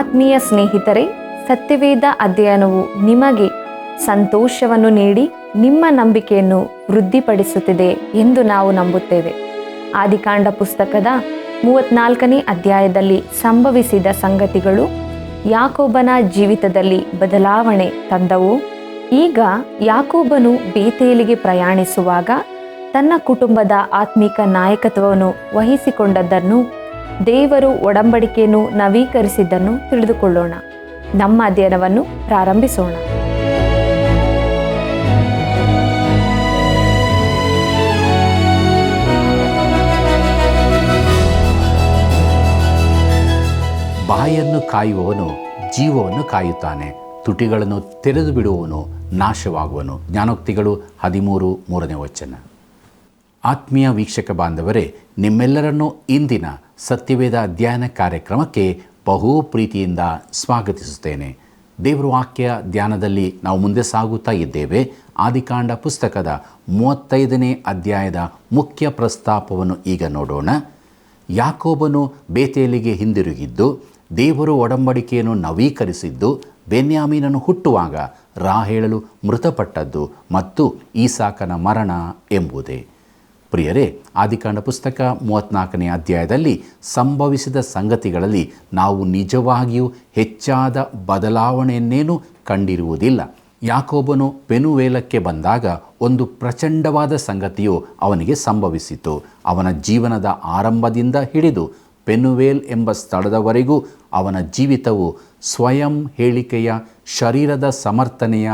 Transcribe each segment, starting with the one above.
ಆತ್ಮೀಯ ಸ್ನೇಹಿತರೆ, ಸತ್ಯವೇದ ಅಧ್ಯಯನವು ನಿಮಗೆ ಸಂತೋಷವನ್ನು ನೀಡಿ ನಿಮ್ಮ ನಂಬಿಕೆಯನ್ನು ವೃದ್ಧಿಪಡಿಸುತ್ತಿದೆ ಎಂದು ನಾವು ನಂಬುತ್ತೇವೆ. ಆದಿಕಾಂಡ ಪುಸ್ತಕದ 34ನೇ ಅಧ್ಯಾಯದಲ್ಲಿ ಸಂಭವಿಸಿದ ಸಂಗತಿಗಳು ಯಾಕೋಬನ ಜೀವಿತದಲ್ಲಿ ಬದಲಾವಣೆ ತಂದವು. ಈಗ ಯಾಕೋಬನು ಬೇತೇಲಿಗೆ ಪ್ರಯಾಣಿಸುವಾಗ ತನ್ನ ಕುಟುಂಬದ ಆತ್ಮಿಕ ನಾಯಕತ್ವವನ್ನು ವಹಿಸಿಕೊಂಡದ್ದನ್ನು, ದೇವರು ಒಡಂಬಡಿಕೆಯನ್ನು ನವೀಕರಿಸಿದ್ದನ್ನು ತಿಳಿದುಕೊಳ್ಳೋಣ. ನಮ್ಮ ಅಧ್ಯಯನವನ್ನು ಪ್ರಾರಂಭಿಸೋಣ. ಬಾಯನ್ನು ಕಾಯುವವನು ಜೀವವನ್ನು ಕಾಯುತ್ತಾನೆ, ತುಟಿಗಳನ್ನು ತೆರೆದು ಬಿಡುವವನು ನಾಶವಾಗುವನು. ಜ್ಞಾನೋಕ್ತಿಗಳು 13:3. ಆತ್ಮೀಯ ವೀಕ್ಷಕ ಬಾಂಧವರೇ, ನಿಮ್ಮೆಲ್ಲರನ್ನೂ ಇಂದಿನ ಸತ್ಯವೇದ ಅಧ್ಯಯನ ಕಾರ್ಯಕ್ರಮಕ್ಕೆ ಬಹು ಪ್ರೀತಿಯಿಂದ ಸ್ವಾಗತಿಸುತ್ತೇನೆ. ದೇವರ ವಾಕ್ಯ ಧ್ಯಾನದಲ್ಲಿ ನಾವು ಮುಂದೆ ಸಾಗುತ್ತಾ ಇದ್ದೇವೆ. ಆದಿಕಾಂಡ ಪುಸ್ತಕದ 35ನೇ ಅಧ್ಯಾಯದ ಮುಖ್ಯ ಪ್ರಸ್ತಾಪವನ್ನು ಈಗ ನೋಡೋಣ. ಯಾಕೋಬನು ಬೇತೇಲಿಗೆ ಹಿಂದಿರುಗಿದ್ದು, ದೇವರು ಒಡಂಬಡಿಕೆಯನ್ನು ನವೀಕರಿಸಿದ್ದು, ಬೆನ್ಯಾಮೀನನು ಹುಟ್ಟುವಾಗ ರಾಹೇಲಳು ಮೃತಪಟ್ಟದ್ದು ಮತ್ತು ಈಸಾಕನ ಮರಣ ಎಂಬುದೇ. ಪ್ರಿಯರೇ, ಆದಿಕಾಂಡ ಪುಸ್ತಕ 34ನೇ ಅಧ್ಯಾಯದಲ್ಲಿ ಸಂಭವಿಸಿದ ಸಂಗತಿಗಳಲ್ಲಿ ನಾವು ನಿಜವಾಗಿಯೂ ಹೆಚ್ಚಾದ ಬದಲಾವಣೆಯನ್ನೇನೂ ಕಂಡಿರುವುದಿಲ್ಲ. ಯಾಕೋಬನು ಪೆನುವೇಲಕ್ಕೆ ಬಂದಾಗ ಒಂದು ಪ್ರಚಂಡವಾದ ಸಂಗತಿಯು ಅವನಿಗೆ ಸಂಭವಿಸಿತು. ಅವನ ಜೀವನದ ಆರಂಭದಿಂದ ಹಿಡಿದು ಪೆನುವೇಲ್ ಎಂಬ ಸ್ಥಳದವರೆಗೂ ಅವನ ಜೀವಿತವು ಸ್ವಯಂ ಹೇಳಿಕೆಯ, ಶರೀರದ ಸಮರ್ಥನೆಯ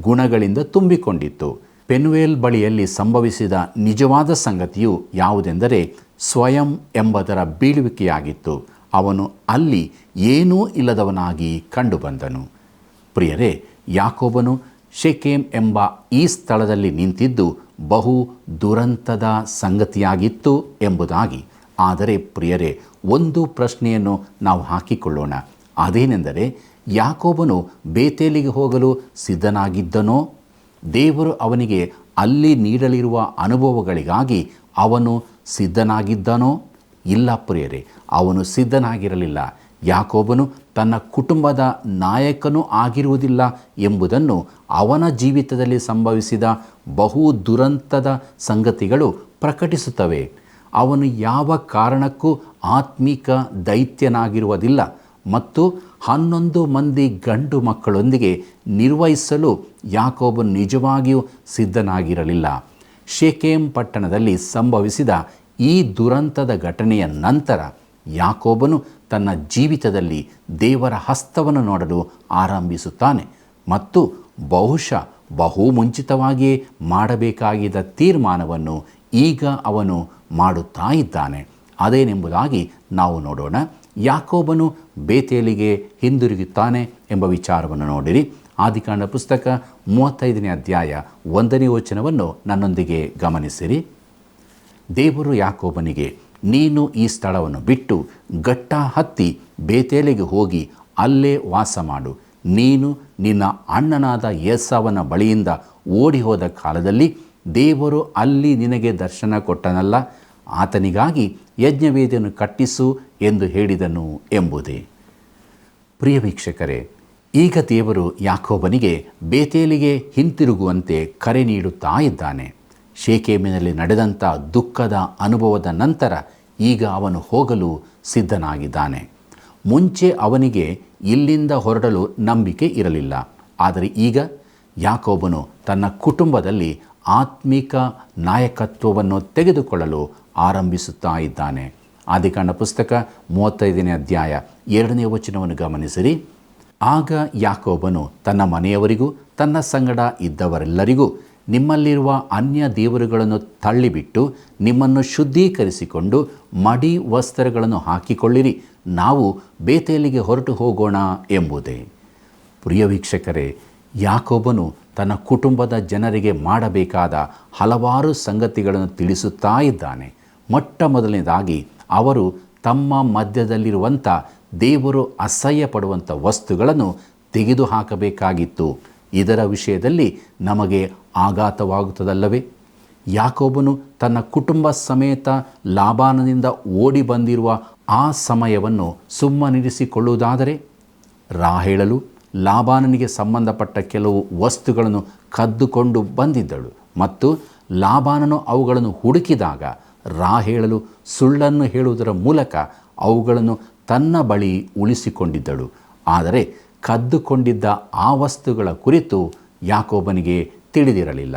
ಗುಣಗಳಿಂದ ತುಂಬಿಕೊಂಡಿತ್ತು. ಪೆನುವೇಲ್ ಬಳಿಯಲ್ಲಿ ಸಂಭವಿಸಿದ ನಿಜವಾದ ಸಂಗತಿಯು ಯಾವುದೆಂದರೆ ಸ್ವಯಂ ಎಂಬುದರ ಬೀಳುವಿಕೆಯಾಗಿತ್ತು. ಅವನು ಅಲ್ಲಿ ಏನೂ ಇಲ್ಲದವನಾಗಿ ಕಂಡುಬಂದನು. ಪ್ರಿಯರೇ, ಯಾಕೋಬನು ಶೆಕೆಮ್ ಎಂಬ ಈ ಸ್ಥಳದಲ್ಲಿ ನಿಂತಿದ್ದು ಬಹು ದುರಂತದ ಸಂಗತಿಯಾಗಿತ್ತು ಎಂಬುದಾಗಿ. ಆದರೆ ಪ್ರಿಯರೇ, ಒಂದು ಪ್ರಶ್ನೆಯನ್ನು ನಾವು ಹಾಕಿಕೊಳ್ಳೋಣ. ಅದೇನೆಂದರೆ, ಯಾಕೋಬನು ಬೇತೇಲಿಗೆ ಹೋಗಲು ಸಿದ್ಧನಾಗಿದ್ದನೋ? ದೇವರು ಅವನಿಗೆ ಅಲ್ಲಿ ನೀಡಲಿರುವ ಅನುಭವಗಳಿಗಾಗಿ ಅವನು ಸಿದ್ಧನಾಗಿದ್ದನೋ? ಇಲ್ಲ ಪ್ರಿಯರೇ, ಅವನು ಸಿದ್ಧನಾಗಿರಲಿಲ್ಲ. ಯಾಕೋಬನು ತನ್ನ ಕುಟುಂಬದ ನಾಯಕನೂ ಆಗಿರುವುದಿಲ್ಲ ಎಂಬುದನ್ನು ಅವನ ಜೀವಿತದಲ್ಲಿ ಸಂಭವಿಸಿದ ಬಹು ದುರಂತದ ಸಂಗತಿಗಳು ಪ್ರಕಟಿಸುತ್ತವೆ. ಅವನು ಯಾವ ಕಾರಣಕ್ಕೂ ಆತ್ಮಿಕ ದೈತ್ಯನಾಗಿರುವುದಿಲ್ಲ ಮತ್ತು 11 ಮಂದಿ ಗಂಡು ಮಕ್ಕಳೊಂದಿಗೆ ನಿರ್ವಹಿಸಲು ಯಾಕೋಬನು ನಿಜವಾಗಿಯೂ ಸಿದ್ಧನಾಗಿರಲಿಲ್ಲ. ಶೆಕೆಮ್ ಪಟ್ಟಣದಲ್ಲಿ ಸಂಭವಿಸಿದ ಈ ದುರಂತದ ಘಟನೆಯ ನಂತರ ಯಾಕೋಬನು ತನ್ನ ಜೀವಿತದಲ್ಲಿ ದೇವರ ಹಸ್ತವನ್ನು ನೋಡಲು ಆರಂಭಿಸುತ್ತಾನೆ ಮತ್ತು ಬಹುಶಃ ಬಹು ಮುಂಚಿತವಾಗಿಯೇ ಮಾಡಬೇಕಾಗಿದ್ದ ತೀರ್ಮಾನವನ್ನು ಈಗ ಅವನು ಮಾಡುತ್ತಾ ಇದ್ದಾನೆ. ಅದೇನೆಂಬುದಾಗಿ ನಾವು ನೋಡೋಣ. ಯಾಕೋಬನು ಬೇತೇಲಿಗೆ ಹಿಂದಿರುಗುತ್ತಾನೆ ಎಂಬ ವಿಚಾರವನ್ನು ನೋಡಿರಿ. ಆದಿಕಾಂಡ ಪುಸ್ತಕ 35ನೇ ಅಧ್ಯಾಯ 1ನೇ ವಚನವನ್ನು ನನ್ನೊಂದಿಗೆ ಗಮನಿಸಿರಿ. ದೇವರು ಯಾಕೋಬನಿಗೆ, ನೀನು ಈ ಸ್ಥಳವನ್ನು ಬಿಟ್ಟು ಗಟ್ಟ ಹತ್ತಿ ಬೇತೇಲಿಗೆ ಹೋಗಿ ಅಲ್ಲೇ ವಾಸ ಮಾಡು. ನೀನು ನಿನ್ನ ಅಣ್ಣನಾದ ಏಸಾವನ ಬಳಿಯಿಂದ ಓಡಿ ಹೋದ ಕಾಲದಲ್ಲಿ ದೇವರು ಅಲ್ಲಿ ನಿನಗೆ ದರ್ಶನ ಕೊಟ್ಟನಲ್ಲ, ಆತನಿಗಾಗಿ ಯಜ್ಞವೇದಿಯನ್ನು ಕಟ್ಟಿಸು ಎಂದು ಹೇಳಿದನು ಎಂಬುದೇ. ಪ್ರಿಯ ವೀಕ್ಷಕರೇ, ಈಗ ದೇವರು ಯಾಕೋಬನಿಗೆ ಬೇತೇಲಿಗೆ ಹಿಂತಿರುಗುವಂತೆ ಕರೆ ನೀಡುತ್ತಾ ಇದ್ದಾನೆ. ಶೆಕೆಮಿನಲ್ಲಿ ನಡೆದಂಥ ದುಃಖದ ಅನುಭವದ ನಂತರ ಈಗ ಅವನು ಹೋಗಲು ಸಿದ್ಧನಾಗಿದ್ದಾನೆ. ಮುಂಚೆ ಅವನಿಗೆ ಇಲ್ಲಿಂದ ಹೊರಡಲು ನಂಬಿಕೆ ಇರಲಿಲ್ಲ. ಆದರೆ ಈಗ ಯಾಕೋಬನು ತನ್ನ ಕುಟುಂಬದಲ್ಲಿ ಆತ್ಮಿಕ ನಾಯಕತ್ವವನ್ನು ತೆಗೆದುಕೊಳ್ಳಲು ಆರಂಭಿಸುತ್ತಾ ಇದ್ದಾನೆ. ಆದಿಕಾಂಡ ಪುಸ್ತಕ 35ನೇ ಅಧ್ಯಾಯ 2ನೇ ವಚನವನ್ನು ಗಮನಿಸಿರಿ. ಆಗ ಯಾಕೋಬನು ತನ್ನ ಮನೆಯವರಿಗೂ ತನ್ನ ಸಂಗಡ ಇದ್ದವರೆಲ್ಲರಿಗೂ, ನಿಮ್ಮಲ್ಲಿರುವ ಅನ್ಯ ದೇವರುಗಳನ್ನು ತಳ್ಳಿಬಿಟ್ಟು ನಿಮ್ಮನ್ನು ಶುದ್ಧೀಕರಿಸಿಕೊಂಡು ಮಡಿ ವಸ್ತ್ರಗಳನ್ನು ಹಾಕಿಕೊಳ್ಳಿರಿ, ನಾವು ಬೇತೇಲಿಗೆ ಹೊರಟು ಹೋಗೋಣ ಎಂಬುದೇ. ಪ್ರಿಯ ವೀಕ್ಷಕರೇ, ಯಾಕೋಬನು ತನ್ನ ಕುಟುಂಬದ ಜನರಿಗೆ ಮಾಡಬೇಕಾದ ಹಲವಾರು ಸಂಗತಿಗಳನ್ನು ತಿಳಿಸುತ್ತಾ ಇದ್ದಾನೆ. ಮೊಟ್ಟ ಮೊದಲನೇದಾಗಿ ಅವರು ತಮ್ಮ ಮಧ್ಯದಲ್ಲಿರುವಂಥ ದೇವರು ಅಸಹ್ಯ ಪಡುವಂಥ ವಸ್ತುಗಳನ್ನು ತೆಗೆದುಹಾಕಬೇಕಾಗಿತ್ತು. ಇದರ ವಿಷಯದಲ್ಲಿ ನಮಗೆ ಆಘಾತವಾಗುತ್ತದಲ್ಲವೇ? ಯಾಕೋಬನು ತನ್ನ ಕುಟುಂಬ ಸಮೇತ ಲಾಬಾನನಿಂದ ಓಡಿ ಬಂದಿರುವ ಆ ಸಮಯವನ್ನು ಸುಮ್ಮನಿರಿಸಿಕೊಳ್ಳುವುದಾದರೆ ರಾಹೇಳಲು ಲಾಬಾನನಿಗೆ ಸಂಬಂಧಪಟ್ಟ ಕೆಲವು ವಸ್ತುಗಳನ್ನು ಕದ್ದುಕೊಂಡು ಬಂದಿದ್ದಳು ಮತ್ತು ಲಾಬಾನನು ಅವುಗಳನ್ನು ಹುಡುಕಿದಾಗ ರಾಹೇಳಲು ಸುಳ್ಳನ್ನು ಹೇಳುವುದರ ಮೂಲಕ ಅವುಗಳನ್ನು ತನ್ನ ಬಳಿ ಉಳಿಸಿಕೊಂಡಿದ್ದಳು. ಆದರೆ ಕದ್ದುಕೊಂಡಿದ್ದ ಆ ವಸ್ತುಗಳ ಕುರಿತು ಯಾಕೋಬನಿಗೆ ತಿಳಿದಿರಲಿಲ್ಲ.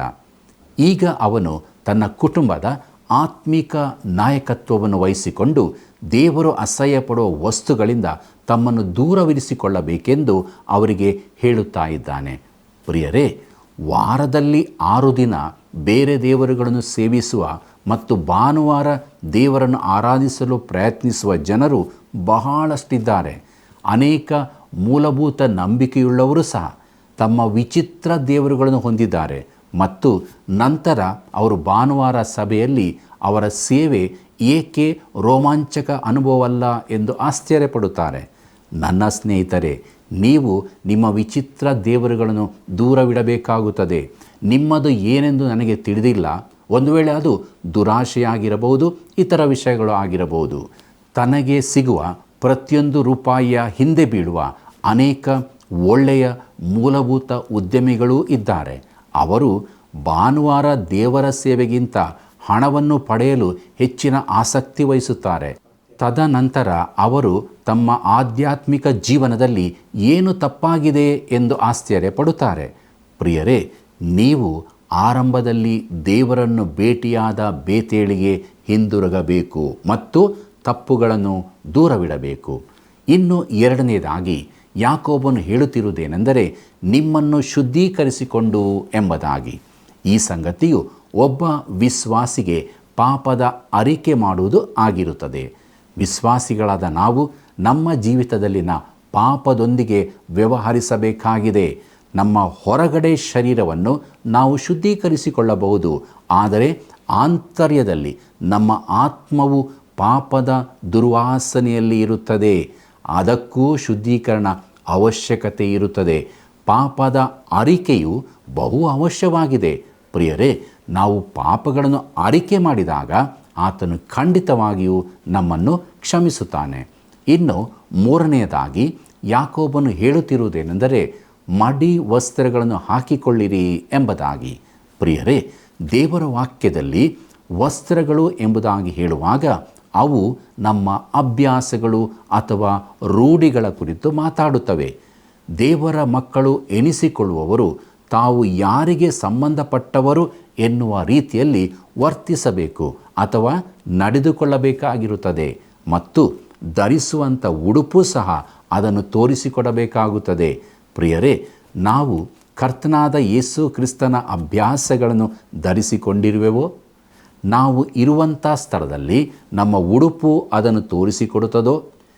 ಈಗ ಅವನು ತನ್ನ ಕುಟುಂಬದ ಆತ್ಮಿಕ ನಾಯಕತ್ವವನ್ನು ವಹಿಸಿಕೊಂಡು ದೇವರು ಅಸಹ್ಯಪಡುವ ವಸ್ತುಗಳಿಂದ ತಮ್ಮನ್ನು ದೂರವಿರಿಸಿಕೊಳ್ಳಬೇಕೆಂದು ಅವರಿಗೆ ಹೇಳುತ್ತಾ ಇದ್ದಾನೆ. ಪ್ರಿಯರೇ, ವಾರದಲ್ಲಿ 6 ದಿನ ಬೇರೆ ದೇವರುಗಳನ್ನು ಸೇವಿಸುವ ಮತ್ತು ಭಾನುವಾರ ದೇವರನ್ನು ಆರಾಧಿಸಲು ಪ್ರಯತ್ನಿಸುವ ಜನರು ಬಹಳಷ್ಟಿದ್ದಾರೆ. ಅನೇಕ ಮೂಲಭೂತ ನಂಬಿಕೆಯುಳ್ಳವರು ಸಹ ತಮ್ಮ ವಿಚಿತ್ರ ದೇವರುಗಳನ್ನು ಹೊಂದಿದ್ದಾರೆ ಮತ್ತು ನಂತರ ಅವರು ಭಾನುವಾರ ಸಭೆಯಲ್ಲಿ ಅವರ ಸೇವೆ ಏಕೆ ರೋಮಾಂಚಕ ಅನುಭವವಲ್ಲ ಎಂದು ಆಶ್ಚರ್ಯಪಡುತ್ತಾರೆ. ನನ್ನ ಸ್ನೇಹಿತರೆ, ನೀವು ನಿಮ್ಮ ವಿಚಿತ್ರ ದೇವರುಗಳನ್ನು ದೂರವಿಡಬೇಕಾಗುತ್ತದೆ. ನಿಮ್ಮದು ಏನೆಂದು ನನಗೆ ತಿಳಿದಿಲ್ಲ. ಒಂದು ವೇಳೆ ಅದು ದುರಾಶೆಯಾಗಿರಬಹುದು, ಇತರ ವಿಷಯಗಳು ಆಗಿರಬಹುದು. ತನಗೆ ಸಿಗುವ ಪ್ರತಿಯೊಂದು ರೂಪಾಯಿಯ ಹಿಂದೆ ಬೀಳುವ ಅನೇಕ ಒಳ್ಳೆಯ ಮೂಲಭೂತ ಉದ್ಯಮಿಗಳೂ ಇದ್ದಾರೆ. ಅವರು ಭಾನುವಾರ ದೇವರ ಸೇವೆಗಿಂತ ಹಣವನ್ನು ಪಡೆಯಲು ಹೆಚ್ಚಿನ ಆಸಕ್ತಿ ವಹಿಸುತ್ತಾರೆ. ತದನಂತರ ಅವರು ತಮ್ಮ ಆಧ್ಯಾತ್ಮಿಕ ಜೀವನದಲ್ಲಿ ಏನು ತಪ್ಪಾಗಿದೆ ಎಂದು ಆಶ್ಚರ್ಯಪಡುತ್ತಾರೆ. ಪ್ರಿಯರೇ, ನೀವು ಆರಂಭದಲ್ಲಿ ದೇವರನ್ನು ಭೇಟಿಯಾದ ಬೇತೇಲಿಗೆ ಹಿಂದಿರುಗಬೇಕು ಮತ್ತು ತಪ್ಪುಗಳನ್ನು ದೂರವಿಡಬೇಕು. ಇನ್ನು ಎರಡನೇದಾಗಿ ಯಾಕೋಬನು ಹೇಳುತ್ತಿರುವುದೇನೆಂದರೆ ನಿಮ್ಮನ್ನು ಶುದ್ಧೀಕರಿಸಿಕೊಂಡು ಎಂಬುದಾಗಿ. ಈ ಸಂಗತಿಯು ಒಬ್ಬ ವಿಶ್ವಾಸಿಗೆ ಪಾಪದ ಅರಿಕೆ ಮಾಡುವುದು ಆಗಿರುತ್ತದೆ. ವಿಶ್ವಾಸಿಗಳಾದ ನಾವು ನಮ್ಮ ಜೀವಿತದಲ್ಲಿನ ಪಾಪದೊಂದಿಗೆ ವ್ಯವಹರಿಸಬೇಕಾಗಿದೆ. ನಮ್ಮ ಹೊರಗಡೆ ಶರೀರವನ್ನು ನಾವು ಶುದ್ಧೀಕರಿಸಿಕೊಳ್ಳಬಹುದು, ಆದರೆ ಆಂತರ್ಯದಲ್ಲಿ ನಮ್ಮ ಆತ್ಮವು ಪಾಪದ ದುರ್ವಾಸನೆಯಲ್ಲಿ ಇರುತ್ತದೆ. ಅದಕ್ಕೂ ಶುದ್ಧೀಕರಣ ಅವಶ್ಯಕತೆ ಇರುತ್ತದೆ. ಪಾಪದ ಅರಿಕೆಯು ಬಹು ಅವಶ್ಯವಾಗಿದೆ. ಪ್ರಿಯರೇ, ನಾವು ಪಾಪಗಳನ್ನು ಅರಿಕೆ ಮಾಡಿದಾಗ ಆತನು ಖಂಡಿತವಾಗಿಯೂ ನಮ್ಮನ್ನು ಕ್ಷಮಿಸುತ್ತಾನೆ. ಇನ್ನು ಮೂರನೆಯದಾಗಿ ಯಾಕೋಬನು ಹೇಳುತ್ತಿರುವುದೇನೆಂದರೆ ಮಡಿ ವಸ್ತ್ರಗಳನ್ನು ಹಾಕಿಕೊಳ್ಳಿರಿ ಎಂಬುದಾಗಿ. ಪ್ರಿಯರೇ, ದೇವರ ವಾಕ್ಯದಲ್ಲಿ ವಸ್ತ್ರಗಳು ಎಂಬುದಾಗಿ ಹೇಳುವಾಗ ಅವು ನಮ್ಮ ಅಭ್ಯಾಸಗಳು ಅಥವಾ ರೂಢಿಗಳ ಕುರಿತು ಮಾತಾಡುತ್ತವೆ. ದೇವರ ಮಕ್ಕಳು ಎನಿಸಿಕೊಳ್ಳುವವರು ತಾವು ಯಾರಿಗೆ ಸಂಬಂಧಪಟ್ಟವರು ಎನ್ನುವ ರೀತಿಯಲ್ಲಿ ವರ್ತಿಸಬೇಕು ಅಥವಾ ನಡೆದುಕೊಳ್ಳಬೇಕಾಗಿರುತ್ತದೆ ಮತ್ತು ಧರಿಸುವಂಥ ಉಡುಪು ಸಹ ಅದನ್ನು ತೋರಿಸಿಕೊಡಬೇಕಾಗುತ್ತದೆ. ಪ್ರಿಯರೇ, ನಾವು ಕರ್ತನಾದ ಯೇಸು ಕ್ರಿಸ್ತನ ಅಭ್ಯಾಸಗಳನ್ನು ಧರಿಸಿಕೊಂಡಿರುವೆವೋ? ನಾವು ಇರುವಂಥ ಸ್ಥಳದಲ್ಲಿ ನಮ್ಮ ಉಡುಪು ಅದನ್ನು ತೋರಿಸಿಕೊಡುತ್ತದೋ?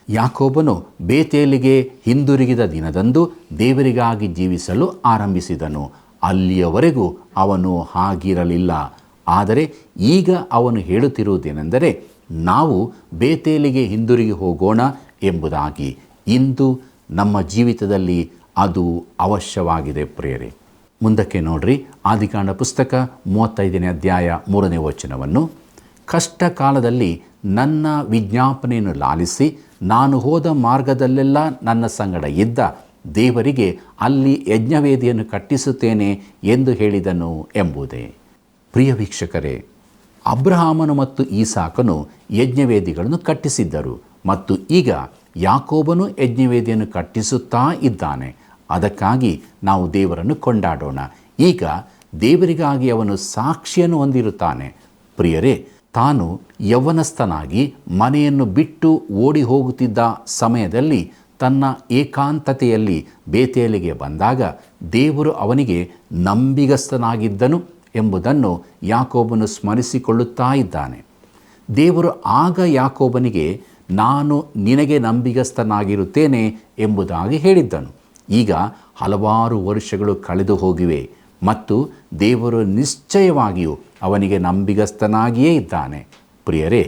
ಯಾಕೋಬನು ಬೇತೇಲಿಗೆ ಹಿಂದಿರುಗಿದ ದಿನದಂದು ದೇವರಿಗಾಗಿ ಜೀವಿಸಲು ಆರಂಭಿಸಿದನು. ಅಲ್ಲಿಯವರೆಗೂ ಅವನು ಹಾಗಿರಲಿಲ್ಲ. ಆದರೆ ಈಗ ಅವನು ಹೇಳುತ್ತಿರುವುದೇನೆಂದರೆ ನಾವು ಬೇತೇಲಿಗೆ ಹಿಂದಿರುಗಿ ಹೋಗೋಣ ಎಂಬುದಾಗಿ. ಇಂದು ನಮ್ಮ ಜೀವಿತದಲ್ಲಿ ಅದು ಅವಶ್ಯವಾಗಿದೆ. ಪ್ರಿಯರೇ, ಮುಂದಕ್ಕೆ ನೋಡ್ರಿ, ಆದಿಕಾಂಡ ಪುಸ್ತಕ 35ನೇ ಅಧ್ಯಾಯ 3ನೇ ವಚನವನ್ನು. ಕಷ್ಟ ಕಾಲದಲ್ಲಿ ನನ್ನ ವಿಜ್ಞಾಪನೆಯನ್ನು ಲಾಲಿಸಿ ನಾನು ಹೋದ ಮಾರ್ಗದಲ್ಲೆಲ್ಲ ನನ್ನ ಸಂಗಡ ಇದ್ದ ದೇವರಿಗೆ ಅಲ್ಲಿ ಯಜ್ಞವೇದಿಯನ್ನು ಕಟ್ಟಿಸುತ್ತೇನೆ ಎಂದು ಹೇಳಿದನು ಎಂಬುದೇ. ಪ್ರಿಯ ವೀಕ್ಷಕರೇ, ಅಬ್ರಹಾಮನು ಮತ್ತು ಈಸಾಕನು ಯಜ್ಞವೇದಿಗಳನ್ನು ಕಟ್ಟಿಸಿದ್ದರು ಮತ್ತು ಈಗ ಯಾಕೋಬನು ಯಜ್ಞವೇದಿಯನ್ನು ಕಟ್ಟಿಸುತ್ತಾ ಇದ್ದಾನೆ. ಅದಕ್ಕಾಗಿ ನಾವು ದೇವರನ್ನು ಕೊಂಡಾಡೋಣ. ಈಗ ದೇವರಿಗಾಗಿ ಅವನು ಸಾಕ್ಷಿಯನ್ನು ಹೊಂದಿರುತ್ತಾನೆ. ಪ್ರಿಯರೇ, ತಾನು ಯೌವನಸ್ಥನಾಗಿ ಮನೆಯನ್ನು ಬಿಟ್ಟು ಓಡಿ ಹೋಗುತ್ತಿದ್ದ ಸಮಯದಲ್ಲಿ ತನ್ನ ಏಕಾಂತತೆಯಲ್ಲಿ ಬೇತೇಲಿಗೆ ಬಂದಾಗ ದೇವರು ಅವನಿಗೆ ನಂಬಿಗಸ್ತನಾಗಿದ್ದನು ಎಂಬುದನ್ನು ಯಾಕೋಬನು ಸ್ಮರಿಸಿಕೊಳ್ಳುತ್ತಾ ಇದ್ದಾನೆ. ದೇವರು ಆಗ ಯಾಕೋಬನಿಗೆ ನಾನು ನಿನಗೆ ನಂಬಿಗಸ್ತನಾಗಿರುತ್ತೇನೆ ಎಂಬುದಾಗಿ ಹೇಳಿದ್ದನು. ಈಗ ಹಲವಾರು ವರ್ಷಗಳು ಕಳೆದು ಹೋಗಿವೆ ಮತ್ತು ದೇವರು ನಿಶ್ಚಯವಾಗಿಯೂ ಅವನಿಗೆ ನಂಬಿಗಸ್ತನಾಗಿಯೇ ಇದ್ದಾನೆ. ಪ್ರಿಯರೇ,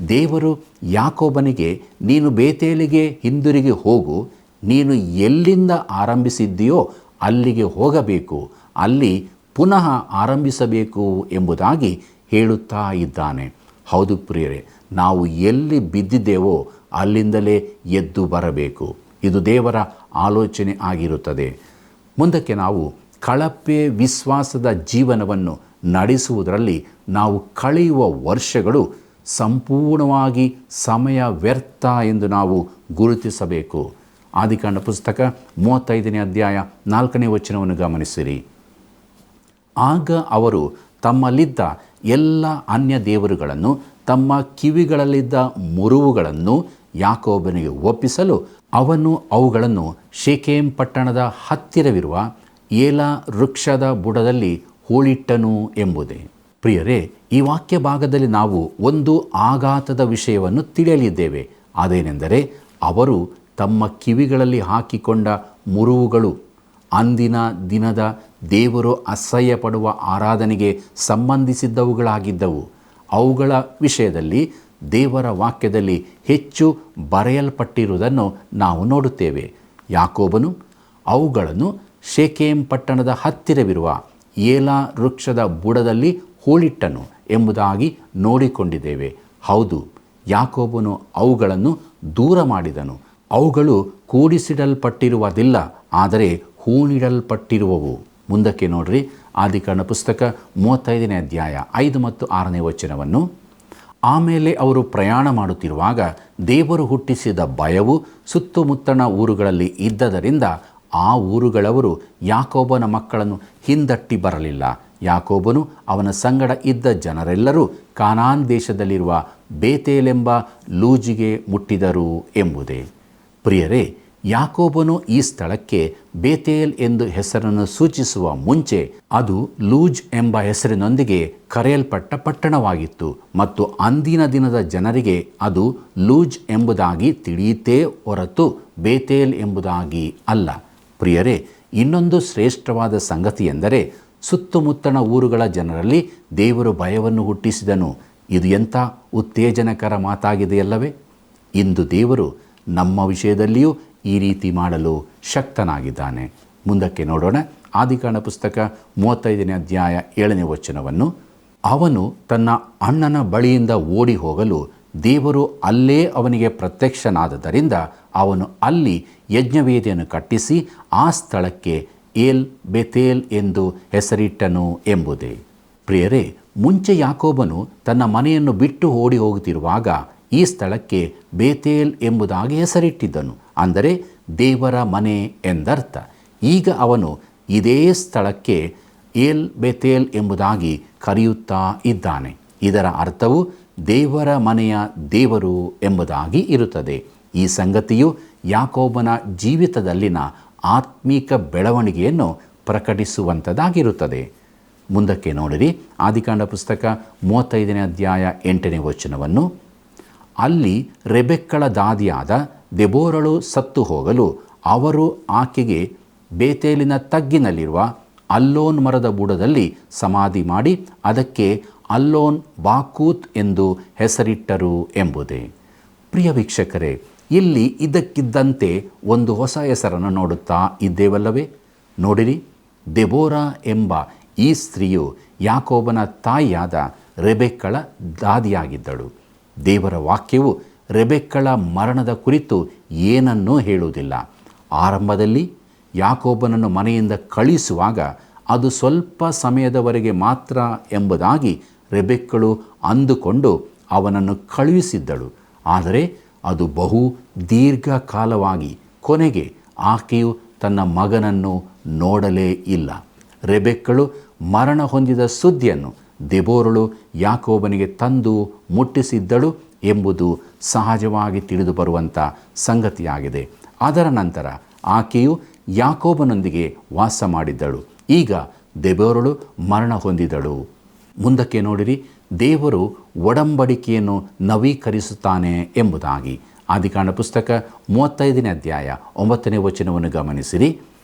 ದೇವರು ಯಾಕೋಬನಿಗೆ ನೀನು ಬೇತೇಲಿಗೆ ಹಿಂದಿರುಗಿ ಹೋಗು, ನೀನು ಎಲ್ಲಿಂದ ಆರಂಭಿಸಿದ್ದೀಯೋ ಅಲ್ಲಿಗೆ ಹೋಗಬೇಕು, ಅಲ್ಲಿ ಪುನಃ ಆರಂಭಿಸಬೇಕು ಎಂಬುದಾಗಿ ಹೇಳುತ್ತಾ ಇದ್ದಾನೆ. ಹೌದು ಪ್ರಿಯರೇ, ನಾವು ಎಲ್ಲಿ ಬಿದ್ದಿದ್ದೇವೋ ಅಲ್ಲಿಂದಲೇ ಎದ್ದು ಬರಬೇಕು. ಇದು ದೇವರ ಆಲೋಚನೆ ಆಗಿರುತ್ತದೆ. ಮುಂದಕ್ಕೆ ನಾವು ಕಳಪೆ ವಿಶ್ವಾಸದ ಜೀವನವನ್ನು ನಡೆಸುವುದರಲ್ಲಿ ನಾವು ಕಳೆಯುವ ವರ್ಷಗಳು ಸಂಪೂರ್ಣವಾಗಿ ಸಮಯ ವ್ಯರ್ಥ ಎಂದು ನಾವು ಗುರುತಿಸಬೇಕು. ಆದಿಕಾಂಡ ಪುಸ್ತಕ 35ನೇ ಅಧ್ಯಾಯ 4ನೇ ವಚನವನ್ನು ಗಮನಿಸಿರಿ. ಆಗ ಅವರು ತಮ್ಮಲ್ಲಿದ್ದ ಎಲ್ಲ ಅನ್ಯ ದೇವರುಗಳನ್ನು, ತಮ್ಮ ಕಿವಿಗಳಲ್ಲಿದ್ದ ಮುರುವುಗಳನ್ನು ಯಾಕೋಬನಿಗೆ ಒಪ್ಪಿಸಲು ಅವನು ಅವುಗಳನ್ನು ಶೆಕೆಮ್ ಪಟ್ಟಣದ ಹತ್ತಿರವಿರುವ ಏಲ ವೃಕ್ಷದ ಬುಡದಲ್ಲಿ ಹೂಳಿಟ್ಟನು ಎಂಬುದೇ. ಪ್ರಿಯರೇ, ಈ ವಾಕ್ಯ ಭಾಗದಲ್ಲಿ ನಾವು ಒಂದು ಆಘಾತದ ವಿಷಯವನ್ನು ತಿಳಿಯಲಿದ್ದೇವೆ. ಅದೇನೆಂದರೆ, ಅವರು ತಮ್ಮ ಕಿವಿಗಳಲ್ಲಿ ಹಾಕಿಕೊಂಡ ಮುರುವುಗಳು ಅಂದಿನ ದಿನದ ದೇವರು ಅಸಹ್ಯ ಪಡುವ ಆರಾಧನೆಗೆ ಸಂಬಂಧಿಸಿದ್ದವುಗಳಾಗಿದ್ದವು. ಅವುಗಳ ವಿಷಯದಲ್ಲಿ ದೇವರ ವಾಕ್ಯದಲ್ಲಿ ಹೆಚ್ಚು ಬರೆಯಲ್ಪಟ್ಟಿರುವುದನ್ನು ನಾವು ನೋಡುತ್ತೇವೆ. ಯಾಕೋಬನು ಅವುಗಳನ್ನು ಶೆಕೆಮ್ ಪಟ್ಟಣದ ಹತ್ತಿರವಿರುವ ಏಲ ವೃಕ್ಷದ ಬುಡದಲ್ಲಿ ಹೂಳಿಟ್ಟನು ಎಂಬುದಾಗಿ ನೋಡಿಕೊಂಡಿದ್ದೇವೆ. ಹೌದು, ಯಾಕೋಬನು ಅವುಗಳನ್ನು ದೂರ ಮಾಡಿದನು. ಅವುಗಳು ಕೂಡಿಸಿಡಲ್ಪಟ್ಟಿರುವುದಿಲ್ಲ, ಆದರೆ ಹೂಣಿಡಲ್ಪಟ್ಟಿರುವವು. ಮುಂದಕ್ಕೆ ನೋಡ್ರಿ, ಆದಿಕಾಂಡ ಪುಸ್ತಕ 35ನೇ ಅಧ್ಯಾಯ 5 ಮತ್ತು 6ನೇ ವಚನವನ್ನು. ಆಮೇಲೆ ಅವರು ಪ್ರಯಾಣ ಮಾಡುತ್ತಿರುವಾಗ ದೇವರು ಹುಟ್ಟಿಸಿದ ಭಯವು ಸುತ್ತಮುತ್ತಣ ಊರುಗಳಲ್ಲಿ ಇದ್ದದರಿಂದ ಆ ಊರುಗಳವರು ಯಾಕೋಬನ ಮಕ್ಕಳನ್ನು ಹಿಂದಟ್ಟಿ ಬರಲಿಲ್ಲ. ಯಾಕೋಬನು ಅವನ ಸಂಗಡ ಇದ್ದ ಜನರೆಲ್ಲರೂ ಕಾನಾನ್ ದೇಶದಲ್ಲಿರುವ ಬೇತೇಲೆಂಬ ಲೂಜಿಗೆ ಮುಟ್ಟಿದರು ಎಂಬುದೇ. ಪ್ರಿಯರೇ, ಯಾಕೋಬನು ಈ ಸ್ಥಳಕ್ಕೆ ಬೇತೇಲ್ ಎಂದು ಹೆಸರನ್ನು ಸೂಚಿಸುವ ಮುಂಚೆ ಅದು ಲೂಜ್ ಎಂಬ ಹೆಸರಿನೊಂದಿಗೆ ಕರೆಯಲ್ಪಟ್ಟ ಪಟ್ಟಣವಾಗಿತ್ತು ಮತ್ತು ಅಂದಿನ ದಿನದ ಜನರಿಗೆ ಅದು ಲೂಜ್ ಎಂಬುದಾಗಿ ತಿಳಿಯುತ್ತೇ ಹೊರತು ಬೇತೇಲ್ ಎಂಬುದಾಗಿ ಅಲ್ಲ. ಪ್ರಿಯರೇ, ಇನ್ನೊಂದು ಶ್ರೇಷ್ಠವಾದ ಸಂಗತಿ ಎಂದರೆ ಸುತ್ತಮುತ್ತಣ ಊರುಗಳ ಜನರಲ್ಲಿ ದೇವರು ಭಯವನ್ನು ಹುಟ್ಟಿಸಿದನು. ಇದು ಎಂಥ ಉತ್ತೇಜನಕರ ಮಾತಾಗಿದೆಯಲ್ಲವೇ? ಇಂದು ದೇವರು ನಮ್ಮ ವಿಷಯದಲ್ಲಿಯೂ ಈ ರೀತಿ ಮಾಡಲು ಶಕ್ತನಾಗಿದ್ದಾನೆ. ಮುಂದಕ್ಕೆ ನೋಡೋಣ. ಆದಿಕಾಂಡ ಪುಸ್ತಕ 35ನೇ ಅಧ್ಯಾಯ 7ನೇ ವಚನವನ್ನು. ಅವನು ತನ್ನ ಅಣ್ಣನ ಬಳಿಯಿಂದ ಓಡಿ ಹೋಗಲು ದೇವರು ಅಲ್ಲೇ ಅವನಿಗೆ ಪ್ರತ್ಯಕ್ಷನಾದದರಿಂದ ಅವನು ಅಲ್ಲಿ ಯಜ್ಞವೇದಿಯನ್ನು ಕಟ್ಟಿಸಿ ಆ ಸ್ಥಳಕ್ಕೆ ಏಲ್ ಬೆತೇಲ್ ಎಂದು ಹೆಸರಿಟ್ಟನು ಎಂಬುದೇ. ಪ್ರಿಯರೇ, ಮುಂಚೆ ಯಾಕೋಬನು ತನ್ನ ಮನೆಯನ್ನು ಬಿಟ್ಟು ಓಡಿ ಹೋಗುತ್ತಿರುವಾಗ ಈ ಸ್ಥಳಕ್ಕೆ ಬೇತೇಲ್ ಎಂಬುದಾಗಿ ಹೆಸರಿಟ್ಟಿದ್ದನು, ಅಂದರೆ ದೇವರ ಮನೆ ಎಂದರ್ಥ. ಈಗ ಅವನು ಇದೇ ಸ್ಥಳಕ್ಕೆ ಏಲ್ ಬೆತೇಲ್ ಎಂಬುದಾಗಿ ಕರೆಯುತ್ತಾ ಇದ್ದಾನೆ. ಇದರ ಅರ್ಥವು ದೇವರ ಮನೆಯ ದೇವರು ಎಂಬುದಾಗಿ ಇರುತ್ತದೆ. ಈ ಸಂಗತಿಯು ಯಾಕೋಬನ ಜೀವಿತದಲ್ಲಿನ ಆತ್ಮೀಕ ಬೆಳವಣಿಗೆಯನ್ನು ಪ್ರಕಟಿಸುವಂಥದ್ದಾಗಿರುತ್ತದೆ. ಮುಂದಕ್ಕೆ ನೋಡಿರಿ, ಆದಿಕಾಂಡ ಪುಸ್ತಕ 35ನೇ ಅಧ್ಯಾಯ 8ನೇ ವಚನವನ್ನು. ಅಲ್ಲಿ ರೆಬೆಕ್ಕಳ ದಾದಿಯಾದ ದೆಬೋರಳು ಸತ್ತು ಹೋಗಲು ಅವರು ಆಕೆಗೆ ಬೇತೇಲಿನ ತಗ್ಗಿನಲ್ಲಿರುವ ಅಲ್ಲೋನ್ ಮರದ ಬುಡದಲ್ಲಿ ಸಮಾಧಿ ಮಾಡಿ ಅದಕ್ಕೆ ಅಲ್ಲೋನ್ ಬಾಕೂತ್ ಎಂದು ಹೆಸರಿಟ್ಟರು ಎಂಬುದೇ. ಪ್ರಿಯ ವೀಕ್ಷಕರೇ, ಇಲ್ಲಿ ಇದ್ದಕ್ಕಿದ್ದಂತೆ ಒಂದು ಹೊಸ ಹೆಸರನ್ನು ನೋಡುತ್ತಾ ಇದ್ದೇವಲ್ಲವೇ? ನೋಡಿರಿ, ದೆಬೋರಾ ಎಂಬ ಈ ಸ್ತ್ರೀಯು ಯಾಕೋಬನ ತಾಯಿಯಾದ ರೆಬೆಕ್ಕಳ ದಾದಿಯಾಗಿದ್ದಳು. ದೇವರ ವಾಕ್ಯವು ರೆಬೆಕ್ಕಳ ಮರಣದ ಕುರಿತು ಏನನ್ನೂ ಹೇಳುವುದಿಲ್ಲ. ಆರಂಭದಲ್ಲಿ ಯಾಕೋಬನನ್ನು ಮನೆಯಿಂದ ಕಳಿಸುವಾಗ ಅದು ಸ್ವಲ್ಪ ಸಮಯದವರೆಗೆ ಮಾತ್ರ ಎಂಬುದಾಗಿ ರೆಬೆಕ್ಕಳು ಅಂದುಕೊಂಡು ಅವನನ್ನು ಕಳುಹಿಸಿದ್ದಳು. ಆದರೆ ಅದು ಬಹು ದೀರ್ಘಕಾಲವಾಗಿ ಕೊನೆಗೆ ಆಕೆಯು ತನ್ನ ಮಗನನ್ನು ನೋಡಲೇ ಇಲ್ಲ. ರೆಬೆಕ್ಕಳು ಮರಣ ಹೊಂದಿದ ಸುದ್ದಿಯನ್ನು ದೆಬೋರಳು ಯಾಕೋಬನಿಗೆ ತಂದು ಮುಟ್ಟಿಸಿದ್ದಳು ಎಂಬುದು ಸಹಜವಾಗಿ ತಿಳಿದು ಬರುವಂಥ ಸಂಗತಿಯಾಗಿದೆ. ಅದರ ನಂತರ ಆಕೆಯು ಯಾಕೋಬನೊಂದಿಗೆ ವಾಸ ಮಾಡಿದ್ದಳು. ಈಗ ದೆಬೋರಳು ಮರಣ ಹೊಂದಿದಳು. ಮುಂದಕ್ಕೆ ನೋಡಿರಿ, ದೇವರು ಒಡಂಬಡಿಕೆಯನ್ನು ನವೀಕರಿಸುತ್ತಾನೆ ಎಂಬುದಾಗಿ. ಆದಿಕಾಂಡ ಪುಸ್ತಕ 35ನೇ ಅಧ್ಯಾಯ 9ನೇ ವಚನವನ್ನು ಗಮನಿಸಿರಿ.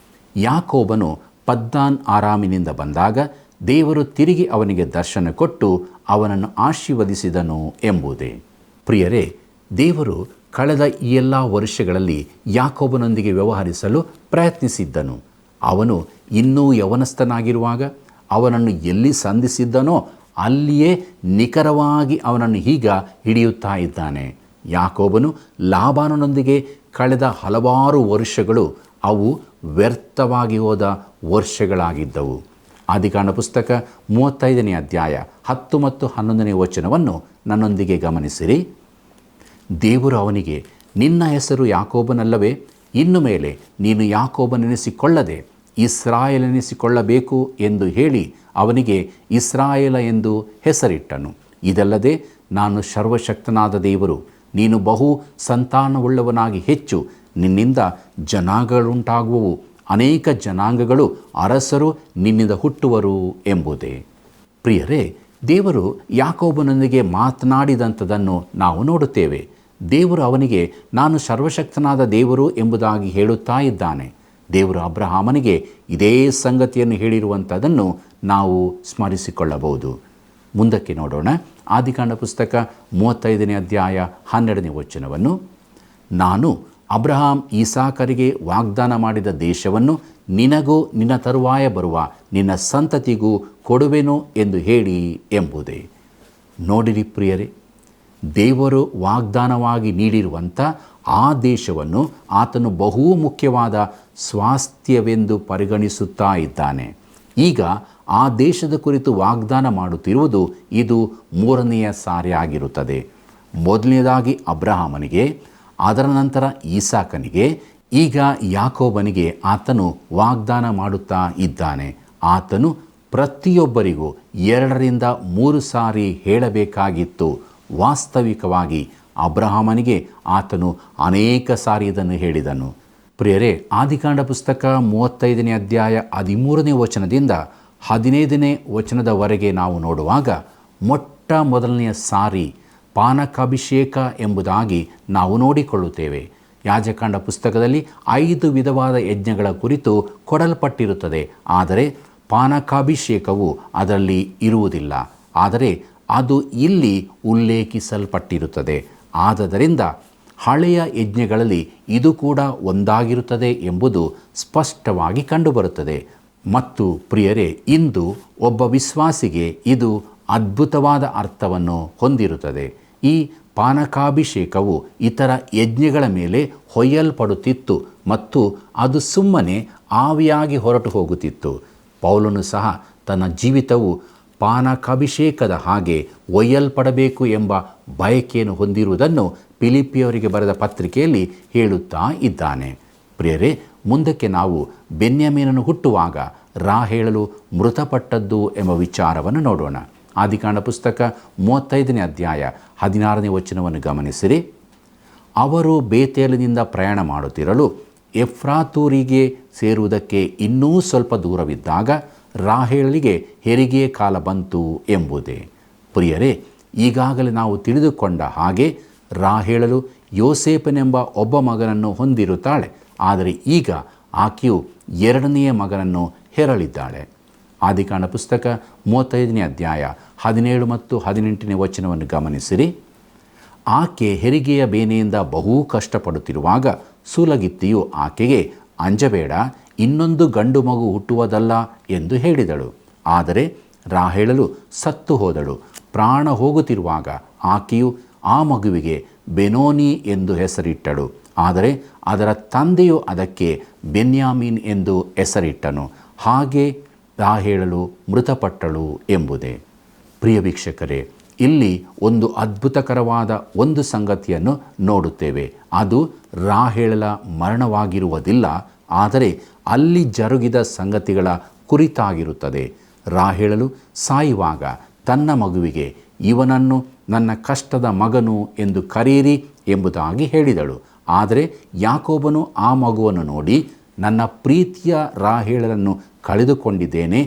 ಯಾಕೋಬನು ಪದ್ದಾನ್ ಆರಾಮಿನಿಂದ ಬಂದಾಗ ದೇವರು ತಿರುಗಿ ಅವನಿಗೆ ದರ್ಶನ ಕೊಟ್ಟು ಅವನನ್ನು ಆಶೀರ್ವದಿಸಿದನು ಎಂಬುದೇ. ಪ್ರಿಯರೇ, ದೇವರು ಕಳೆದ ಈ ಎಲ್ಲ ವರ್ಷಗಳಲ್ಲಿ ಯಾಕೋಬನೊಂದಿಗೆ ವ್ಯವಹರಿಸಲು ಪ್ರಯತ್ನಿಸಿದ್ದನು. ಅವನು ಇನ್ನೂ ಯವನಸ್ಥನಾಗಿರುವಾಗ ಅವನನ್ನು ಎಲ್ಲಿ ಸಂಧಿಸಿದ್ದನೋ ಅಲ್ಲಿಯೇ ನಿಖರವಾಗಿ ಅವನನ್ನು ಈಗ ಹಿಡಿಯುತ್ತಾ ಇದ್ದಾನೆ. ಯಾಕೋಬನು ಲಾಬಾನನೊಂದಿಗೆ ಕಳೆದ ಹಲವಾರು ವರ್ಷಗಳು ಅವು ವ್ಯರ್ಥವಾಗಿ ಹೋದ ವರ್ಷಗಳಾಗಿದ್ದವು. ಆದಿಕಾಂಡ ಪುಸ್ತಕ 35ನೇ ಅಧ್ಯಾಯ 10 ಮತ್ತು 11ನೇ ವಚನವನ್ನು ನನ್ನೊಂದಿಗೆ ಗಮನಿಸಿರಿ. ದೇವರು ಅವನಿಗೆ, ನಿನ್ನ ಹೆಸರು ಯಾಕೋಬನಲ್ಲವೇ? ಇನ್ನು ಮೇಲೆ ನೀನು ಯಾಕೋಬನೆನಿಸಿಕೊಳ್ಳದೆ ಇಸ್ರಾಯೇಲೆನಿಸಿಕೊಳ್ಳಬೇಕು ಎಂದು ಹೇಳಿ ಅವನಿಗೆ ಇಸ್ರಾಯೇಲ ಎಂದು ಹೆಸರಿಟ್ಟನು. ಇದಲ್ಲದೆ ನಾನು ಸರ್ವಶಕ್ತನಾದ ದೇವರು, ನೀನು ಬಹು ಸಂತಾನವುಳ್ಳವನಾಗಿ ಹೆಚ್ಚು, ನಿನ್ನಿಂದ ಜನಾಂಗಗಳುಂಟಾಗುವವು, ಅನೇಕ ಜನಾಂಗಗಳು ಅರಸರು ನಿನ್ನಿಂದ ಹುಟ್ಟುವರು ಎಂಬುದೇ. ಪ್ರಿಯರೇ, ದೇವರು ಯಾಕೋಬನೊಂದಿಗೆ ಮಾತನಾಡಿದಂಥದ್ದನ್ನು ನಾವು ನೋಡುತ್ತೇವೆ. ದೇವರು ಅವನಿಗೆ ನಾನು ಸರ್ವಶಕ್ತನಾದ ದೇವರು ಎಂಬುದಾಗಿ ಹೇಳುತ್ತಾ ಇದ್ದಾನೆ. ದೇವರು ಅಬ್ರಹಾಮನಿಗೆ ಇದೇ ಸಂಗತಿಯನ್ನು ಹೇಳಿರುವಂಥದ್ದನ್ನು ನಾವು ಸ್ಮರಿಸಿಕೊಳ್ಳಬಹುದು. ಮುಂದಕ್ಕೆ ನೋಡೋಣ. ಆದಿಕಾಂಡ ಪುಸ್ತಕ 35ನೇ ಅಧ್ಯಾಯ 12ನೇ ವಚನವನ್ನು, ನಾನು ಅಬ್ರಹಾಂ ಇಸಾಕರಿಗೆ ವಾಗ್ದಾನ ಮಾಡಿದ ದೇಶವನ್ನು ನಿನಗೂ ನಿನ್ನ ತರುವಾಯ ಬರುವ ನಿನ್ನ ಸಂತತಿಗೂ ಕೊಡುವೆನು ಎಂದು ಹೇಳಿ ಎಂಬುದೇ. ನೋಡಿರಿ ಪ್ರಿಯರೇ, ದೇವರು ವಾಗ್ದಾನವಾಗಿ ನೀಡಿರುವಂಥ ಆ ದೇಶವನ್ನು ಆತನು ಬಹು ಮುಖ್ಯವಾದ ಸ್ವಾಸ್ಥ್ಯವೆಂದು ಪರಿಗಣಿಸುತ್ತಾ ಇದ್ದಾನೆ. ಈಗ ಆ ದೇಶದ ಕುರಿತು ವಾಗ್ದಾನ ಮಾಡುತ್ತಿರುವುದು ಇದು 3ನೆಯ ಸಾರಿ ಆಗಿರುತ್ತದೆ. ಮೊದಲನೇದಾಗಿ ಅಬ್ರಹಾಮನಿಗೆ, ಅದರ ನಂತರ ಈಸಾಕನಿಗೆ, ಈಗ ಯಾಕೋಬನಿಗೆ ಆತನು ವಾಗ್ದಾನ ಮಾಡುತ್ತಾ ಇದ್ದಾನೆ. ಆತನು ಪ್ರತಿಯೊಬ್ಬರಿಗೂ 2 ರಿಂದ 3 ಸಾರಿ ಹೇಳಬೇಕಾಗಿತ್ತು. ವಾಸ್ತವಿಕವಾಗಿ ಅಬ್ರಹಾಮನಿಗೆ ಆತನು ಅನೇಕ ಸಾರಿ ಇದನ್ನು ಹೇಳಿದನು. ಪ್ರಿಯರೇ, ಆದಿಕಾಂಡ ಪುಸ್ತಕ 35ನೇ ಅಧ್ಯಾಯ 13ನೇ ವಚನದಿಂದ 15ನೇ ವಚನದವರೆಗೆ ನಾವು ನೋಡುವಾಗ ಮೊಟ್ಟ ಮೊದಲನೆಯ ಸಾರಿ ಪಾನಕಾಭಿಷೇಕ ಎಂಬುದಾಗಿ ನಾವು ನೋಡಿಕೊಳ್ಳುತ್ತೇವೆ. ಯಾಜಕಾಂಡ ಪುಸ್ತಕದಲ್ಲಿ 5 ವಿಧವಾದ ಯಜ್ಞಗಳ ಕುರಿತು ಕೊಡಲ್ಪಟ್ಟಿರುತ್ತದೆ. ಆದರೆ ಪಾನಕಾಭಿಷೇಕವು ಅದರಲ್ಲಿ ಇರುವುದಿಲ್ಲ. ಆದರೆ ಅದು ಇಲ್ಲಿ ಉಲ್ಲೇಖಿಸಲ್ಪಟ್ಟಿರುತ್ತದೆ. ಆದ್ದರಿಂದ ಹಳೆಯ ಯಜ್ಞಗಳಲ್ಲಿ ಇದು ಕೂಡ ಒಂದಾಗಿರುತ್ತದೆ ಎಂಬುದು ಸ್ಪಷ್ಟವಾಗಿ ಕಂಡುಬರುತ್ತದೆ. ಮತ್ತು ಪ್ರಿಯರೇ, ಇಂದು ಒಬ್ಬ ವಿಶ್ವಾಸಿಗೆ ಇದು ಅದ್ಭುತವಾದ ಅರ್ಥವನ್ನು ಹೊಂದಿರುತ್ತದೆ. ಈ ಪಾನಕಾಭಿಷೇಕವು ಇತರ ಯಜ್ಞಗಳ ಮೇಲೆ ಹೊಯ್ಯಲ್ಪಡುತ್ತಿತ್ತು ಮತ್ತು ಅದು ಸುಮ್ಮನೆ ಆವಿಯಾಗಿ ಹೊರಟು ಹೋಗುತ್ತಿತ್ತು. ಪೌಲನು ಸಹ ತನ್ನ ಜೀವಿತವು ಪಾನಕಾಭಿಷೇಕದ ಹಾಗೆ ಒಯ್ಯಲ್ಪಡಬೇಕು ಎಂಬ ಬಯಕೆಯನ್ನು ಹೊಂದಿರುವುದನ್ನು ಫಿಲಿಪ್ಪಿಯವರಿಗೆ ಬರೆದ ಪತ್ರಿಕೆಯಲ್ಲಿ ಹೇಳುತ್ತಾ ಇದ್ದಾನೆ. ಪ್ರಿಯರೇ, ಮುಂದಕ್ಕೆ ನಾವು ಬೆನ್ಯಾಮೀನನು ಹುಟ್ಟುವಾಗ ರಾಹೇಲಳು ಮೃತಪಟ್ಟದ್ದು ಎಂಬ ವಿಚಾರವನ್ನು ನೋಡೋಣ. ಆದಿಕಾಂಡ ಪುಸ್ತಕ 35ನೇ ಅಧ್ಯಾಯ 16ನೇ ವಚನವನ್ನು ಗಮನಿಸಿರಿ. ಅವರು ಬೇತೇಲಿನಿಂದ ಪ್ರಯಾಣ ಮಾಡುತ್ತಿರಲು ಎಫ್ರಾತೂರಿಗೆ ಸೇರುವುದಕ್ಕೆ ಇನ್ನೂ ಸ್ವಲ್ಪ ದೂರವಿದ್ದಾಗ ರಾಹೇಲಳಿಗೆ ಹೆರಿಗೆಯ ಕಾಲ ಬಂತು ಎಂಬುದೇ. ಪ್ರಿಯರೇ, ಈಗಾಗಲೇ ನಾವು ತಿಳಿದುಕೊಂಡ ಹಾಗೆ ರಾಹೇಲಳು ಯೋಸೇಫನೆಂಬ ಒಬ್ಬ ಮಗನನ್ನು ಹೊಂದಿರುತ್ತಾಳೆ. ಆದರೆ ಈಗ ಆಕೆಯು 2ನೆಯ ಮಗನನ್ನು ಹೆರಳಿದ್ದಾಳೆ. ಆದಿಕಾಂಡ ಪುಸ್ತಕ 35ನೇ ಅಧ್ಯಾಯ 17 ಮತ್ತು 18ನೇ ವಚನವನ್ನು ಗಮನಿಸಿರಿ. ಆಕೆ ಹೆರಿಗೆಯ ಬೇನೆಯಿಂದ ಬಹು ಕಷ್ಟಪಡುತ್ತಿರುವಾಗ ಸೂಲಗಿತ್ತಿಯು ಆಕೆಗೆ, ಅಂಜಬೇಡ, ಇನ್ನೊಂದು ಗಂಡು ಮಗು ಹುಟ್ಟುವುದಲ್ಲ ಎಂದು ಹೇಳಿದಳು. ಆದರೆ ರಾಹೇಲಳು ಸತ್ತು ಹೋದಳು. ಪ್ರಾಣ ಹೋಗುತ್ತಿರುವಾಗ ಆಕೆಯು ಆ ಮಗುವಿಗೆ ಬೆನೋನಿ ಎಂದು ಹೆಸರಿಟ್ಟಳು. ಆದರೆ ಅದರ ತಂದೆಯು ಅದಕ್ಕೆ ಬೆನ್ಯಾಮೀನ್ ಎಂದು ಹೆಸರಿಟ್ಟನು. ಹಾಗೆ ರಾಹೇಲಳು ಮೃತಪಟ್ಟಳು ಎಂಬುದೇ. ಪ್ರಿಯ ವೀಕ್ಷಕರೇ, ಇಲ್ಲಿ ಒಂದು ಅದ್ಭುತಕರವಾದ ಒಂದು ಸಂಗತಿಯನ್ನು ನೋಡುತ್ತೇವೆ. ಅದು ರಾಹೇಲಳ ಮರಣವಾಗಿರುವುದಿಲ್ಲ, ಆದರೆ ಅಲ್ಲಿ ಜರುಗಿದ ಸಂಗತಿಗಳ ಕುರಿತಾಗಿರುತ್ತದೆ. ರಾಹೇಲಳು ಸಾಯುವಾಗ ತನ್ನ ಮಗುವಿಗೆ, ಇವನನ್ನು ನನ್ನ ಕಷ್ಟದ ಮಗನು ಎಂದು ಕರೆಯಿರಿ ಎಂಬುದಾಗಿ ಹೇಳಿದಳು. ಆದರೆ ಯಾಕೋಬನು ಆ ಮಗುವನ್ನು ನೋಡಿ, ನನ್ನ ಪ್ರೀತಿಯ ರಾಹೇಲಳನ್ನು ಕಳೆದುಕೊಂಡಿದ್ದೇನೆ,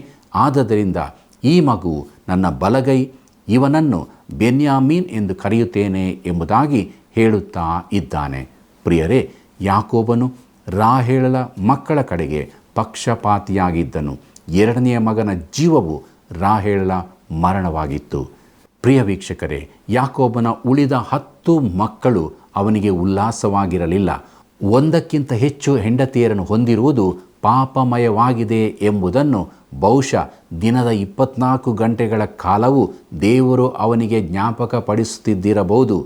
ಆದ್ದರಿಂದ ಈ ಮಗು ನನ್ನ ಬಲಗೈ, ಇವನನ್ನು ಬೆನ್ಯಾಮೀನ್ ಎಂದು ಕರೆಯುತ್ತೇನೆ ಎಂಬುದಾಗಿ ಹೇಳುತ್ತಾ ಇದ್ದಾನೆ. ಪ್ರಿಯರೇ, ಯಾಕೋಬನು ರಾಹೇಲಳ ಮಕ್ಕಳ ಕಡೆಗೆ ಪಕ್ಷಪಾತಿಯಾಗಿದ್ದನು. 2ನೆಯ ಮಗನ ಜೀವವು ರಾಹೇಲಳ ಮರಣವಾಗಿತ್ತು. ಪ್ರಿಯ ವೀಕ್ಷಕರೇ, ಯಾಕೋಬನ ಉಳಿದ 10 ಮಕ್ಕಳು ಅವನಿಗೆ ಉಲ್ಲಾಸವಾಗಿರಲಿಲ್ಲ. ಒಂದಕ್ಕಿಂತ ಹೆಚ್ಚು ಹೆಂಡತಿಯರನ್ನು ಹೊಂದಿರುವುದು ಪಾಪಮಯವಾಗಿದೆ ಎಂಬುದನ್ನು ಬಹುಶಃ ದಿನದ 24 ಗಂಟೆಗಳ ಕಾಲವೂ ದೇವರು ಅವನಿಗೆ ಜ್ಞಾಪಕಪಡಿಸುತ್ತಿದ್ದಿರಬಹುದು.